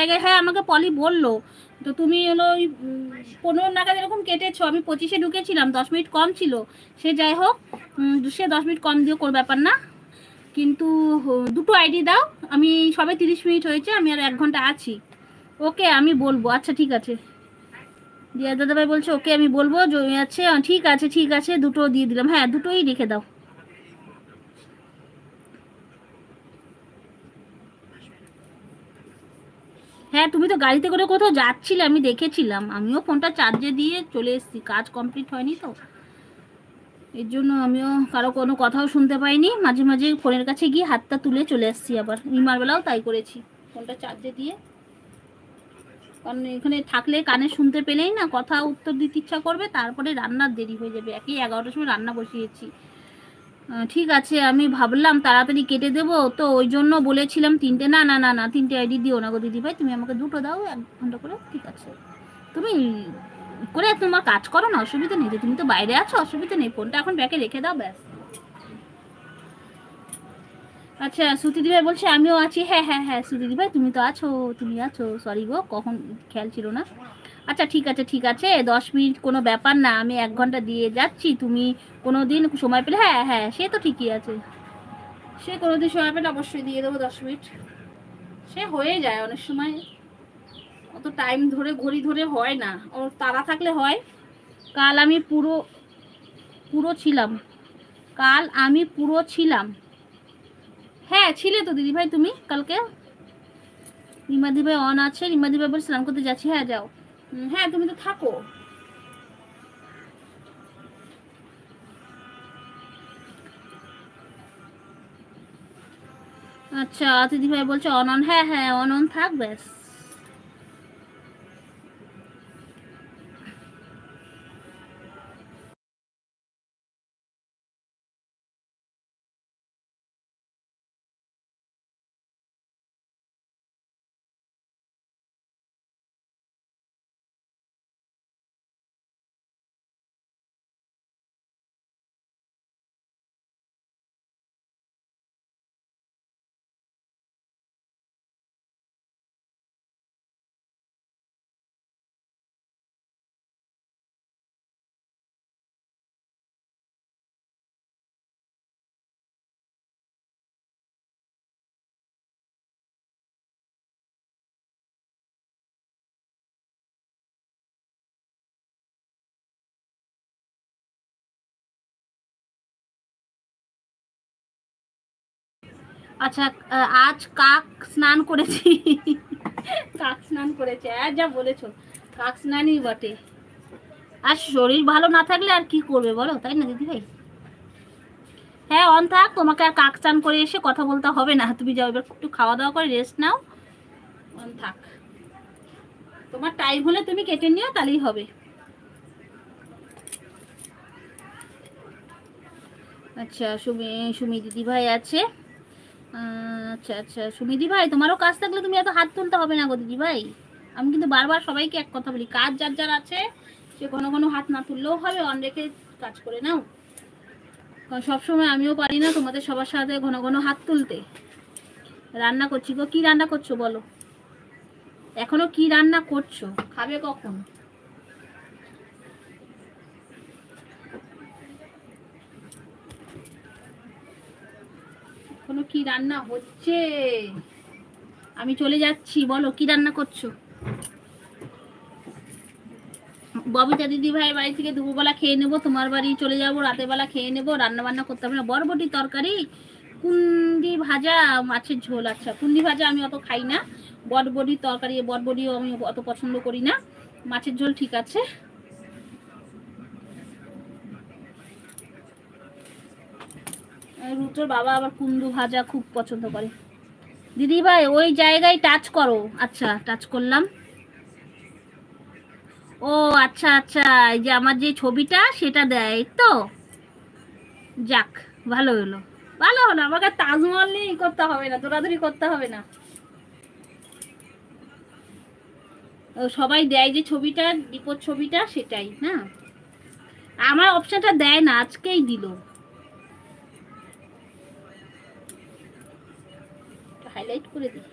জায়গায়। হ্যাঁ আমাকে পলি বললো, তো তুমি হলো ওই 15 নাগাদ এরকম কেটেছো, আমি 25-এ ঢুকেছিলাম, 10 মিনিট কম ছিল। সে যাই হোক, সে 10 মিনিট কম দিও, কোনো ব্যাপার না। কিন্তু দুটো আইডি দাও, আমি সবে 30 মিনিট হয়েছে, আমি আর 1 ঘন্টা আছি। ওকে আমি বলবো, আচ্ছা ঠিক আছে। দিয়া দাদাভাই বলছে ওকে আমি বলবো, জমি আছে, ঠিক আছে ঠিক আছে, দুটো দিয়ে দিলাম। হ্যাঁ দুটোই রেখে দাও। হ্যাঁ তুমি তো গাড়িতে করে কোথাও যাচ্ছিলে, আমি দেখেছিলাম, আমিও ফোনটা চার্জে দিয়ে চলে এসেছি, কাজ কমপ্লিট হয়নি তো, এর জন্য আমিও কারো কোনো কথাও শুনতে পাইনি। মাঝে মাঝে ফোনের কাছে গিয়ে হাতটা তুলে চলে আসছি, আবার নিমার বেলাও তাই করেছি, ফোনটা চার্জে দিয়ে। কারণ এখানে থাকলে কানে শুনতে পেলেই না কথা উত্তর দিতে ইচ্ছা করবে, তারপরে রান্নার দেরি হয়ে যাবে। একই 11টার সময় রান্না বসিয়েছি। ঠিক আছে আমি ভাবলাম তাড়াতাড়ি কেটে দেবো, তো ওই জন্য বলেছিলাম 3টে। না না না না 3টে আইডি দিও না গো দিদিভাই, তুমি আমাকে 2টো দাও 1 ঘন্টা করে, ঠিক আছে। তুমি করে তোমার কাজ করো না, অসুবিধা নেই, তুমি তো বাইরে আছো, অসুবিধা নেই, ফোনটা এখন ব্যাগে রেখে দাও ব্যাস। আচ্ছা সুতিদি ভাই বলছে আমিও আছি। হ্যাঁ হ্যাঁ হ্যাঁ সুতিদি ভাই তুমি তো আছো, তুমি আছো, সরি গো কখন খেয়াল ছিল না। আচ্ছা ঠিক আছে ঠিক আছে, 10 মিনিট কোনো ব্যাপার না, আমি 1 ঘন্টা দিয়ে যাচ্ছি, তুমি কোনো দিন সময় পেলে। হ্যাঁ হ্যাঁ সে তো ঠিকই আছে, সে কোনো দিন সময় পেলে অবশ্যই দিয়ে দেবো 10 মিনিট, সে হয়ে যায় অনেক সময়, অত টাইম ধরে ঘড়ি ধরে হয় না, ওর তাড়া থাকলে হয়। কাল আমি পুরো পুরো ছিলাম, কাল আমি পুরো ছিলাম। হ্যাঁ ছিলে তো দিদিভাই তুমি কালকে। রিমা দিভাই অন আছে, রিমা দিভাই বলে স্নান করতে যাচ্ছি। হ্যাঁ যাও। হ্যাঁ তুমি তো থাকো। আচ্ছা দিদিভাই বলছে অন অন, হ্যাঁ হ্যাঁ অন অন থাক ব্যাস। আচ্ছা আজ কাক স্নান করেছি। কাক স্নান করেছে, আর যা বলেছো কাক স্নানই বটে। আর শরীর ভালো না থাকলে আর কি করবে বলো, তাই না দিদিভাই? হ্যাঁ অন থাক, তোমাকে আর কাক স্নান করে এসে কথা বলতে হবে না, তুমি যাও এবার একটু খাওয়া দাওয়া করে রেস্ট নাও, অন থাক। তোমার টাইম হলে তুমি কেটে নিও, তাহলেই হবে। আচ্ছা সুমি দিদি ভাই আছে। আচ্ছা আচ্ছা সুমিদি ভাই তোমারও কাজ থাকলে তুমি এত হাত তুলতে হবে না গো দিদি ভাই। আমি কিন্তু বারবার সবাইকে এক কথা বলি, কাজ যার যার আছে সে ঘন ঘন হাত না তুললেও হবে, অন রেখে কাজ করে নাও। কারণ সবসময় আমিও পারি না তোমাদের সবার সাথে ঘন ঘন হাত তুলতে। রান্না করছি গো, কি রান্না করছো বলো? এখনো কি রান্না করছো, খাবে কখন? এখনো কি রান্না হচ্ছে? আমি চলে যাচ্ছি, বলো কি রান্না করছো? ববিতা দিদি ভাইয়ের বাড়ি থেকে দুপুরবেলা খেয়ে নেবো, তোমার বাড়ি চলে যাবো রাতের বেলা খেয়ে নেবো, রান্না বান্না করতে হবে না। বরবটি তরকারি, কুন্দি ভাজা, মাছের ঝোল। আচ্ছা কুন্দি ভাজা আমি অত খাই না, বটবটির তরকারি, বটবটিও আমি অত পছন্দ করি না, মাছের ঝোল ঠিক আছে। রুটোর বাবা আবার কুন্দু ভাজা খুব পছন্দ করে। দিদি ভাই ওই জায়গায় টাচ করো। আচ্ছা টাচ করলাম। ও আচ্ছা আচ্ছা, এই যে আমার যে ছবিটা সেটা দেয় তো, যাক ভালো হলো, ভালো হলো, আমাকে তাজমহল নিয়ে করতে হবে না, দৌড়াদৌড়ি করতে হবে না। ও সবাই দেয় যে ছবিটা, বিপদ ছবিটা, সেটাই না, আমার অপশনটা দেয় না, আজকেই দিল। হাইলাইট করে দিই।